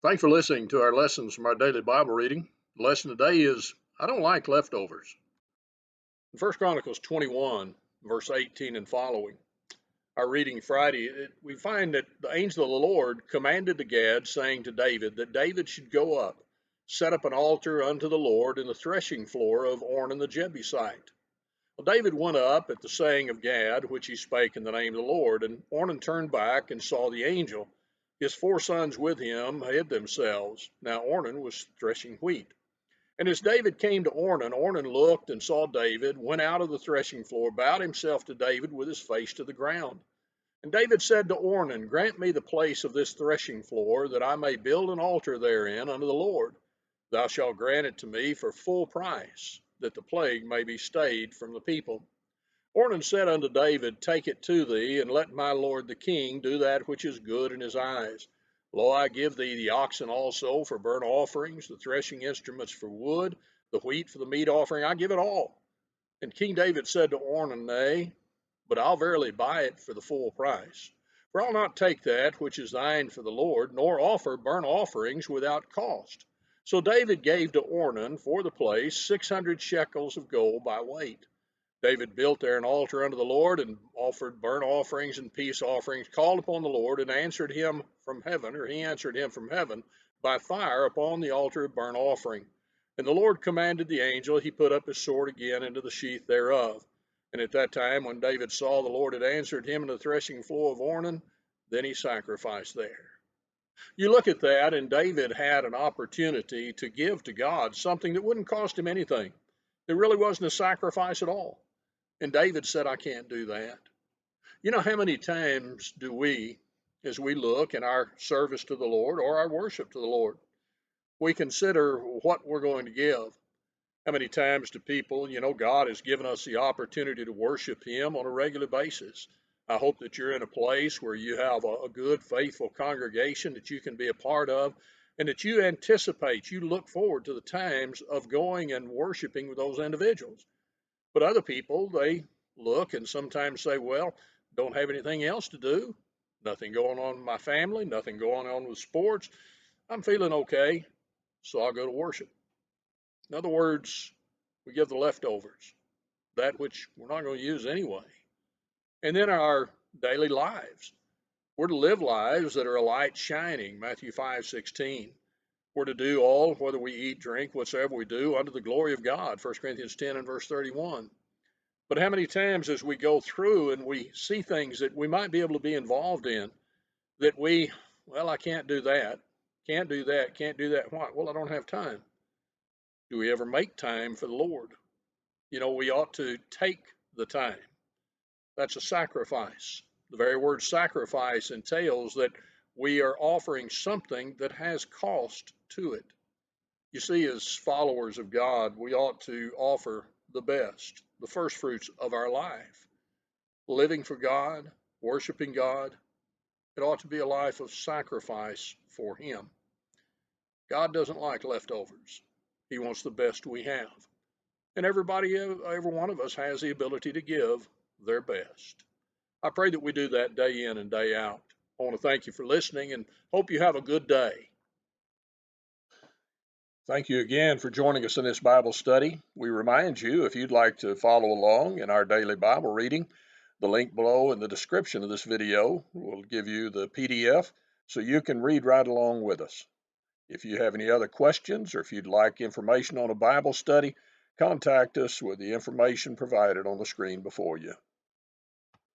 Thanks for listening to our lessons from our daily Bible reading. The lesson today is I don't like leftovers. In 1 Chronicles 21, verse 18 and following, our reading Friday, we find that the angel of the Lord commanded to Gad, saying to David that David should go up, set up an altar unto the Lord in the threshing floor of Ornan the Jebusite. Well, David went up at the saying of Gad, which he spake in the name of the Lord, and Ornan turned back and saw the angel. His 4 sons with him hid themselves. Now Ornan was threshing wheat. And as David came to Ornan, Ornan looked and saw David, went out of the threshing floor, bowed himself to David with his face to the ground. And David said to Ornan, Grant me the place of this threshing floor, that I may build an altar therein unto the Lord. Thou shalt grant it to me for full price, that the plague may be stayed from the people. Ornan said unto David, Take it to thee, and let my lord the king do that which is good in his eyes. Lo, I give thee the oxen also for burnt offerings, the threshing instruments for wood, the wheat for the meat offering, I give it all. And King David said to Ornan, Nay, but I'll verily buy it for the full price. For I'll not take that which is thine for the Lord, nor offer burnt offerings without cost. So David gave to Ornan for the place 600 shekels of gold by weight. David built there an altar unto the Lord, and offered burnt offerings and peace offerings, called upon the Lord, and answered him from heaven, or he answered him from heaven, by fire upon the altar of burnt offering. And the Lord commanded the angel, he put up his sword again into the sheath thereof. And at that time, when David saw the Lord had answered him in the threshing floor of Ornan, then he sacrificed there. You look at that, and David had an opportunity to give to God something that wouldn't cost him anything. It really wasn't a sacrifice at all. And David said, I can't do that. You know, how many times do we, as we look in our service to the Lord or our worship to the Lord, we consider what we're going to give? How many times do people, God has given us the opportunity to worship him on a regular basis. I hope that you're in a place where you have a good, faithful congregation that you can be a part of, and that you anticipate, you look forward to the times of going and worshiping with those individuals. But other people, they look and sometimes say, well, don't have anything else to do, nothing going on in my family, nothing going on with sports. I'm feeling okay, so I'll go to worship. In other words, we give the leftovers, that which we're not going to use anyway. And then our daily lives. We're to live lives that are a light shining, Matthew 5:16. We're to do all, whether we eat, drink, whatsoever we do, unto the glory of God, 1 Corinthians 10 and verse 31. But how many times as we go through and we see things that we might be able to be involved in, that I can't do that, can't do that, can't do that. Why? Well, I don't have time. Do we ever make time for the Lord? We ought to take the time. That's a sacrifice. The very word sacrifice entails that we are offering something that has cost to it. You see, as followers of God, we ought to offer the best, the first fruits of our life. Living for God, worshiping God, it ought to be a life of sacrifice for him. God doesn't like leftovers. He wants the best we have. And every one of us has the ability to give their best. I pray that we do that day in and day out. I want to thank you for listening and hope you have a good day. Thank you again for joining us in this Bible study. We remind you, if you'd like to follow along in our daily Bible reading, the link below in the description of this video will give you the PDF so you can read right along with us. If you have any other questions or if you'd like information on a Bible study, contact us with the information provided on the screen before you.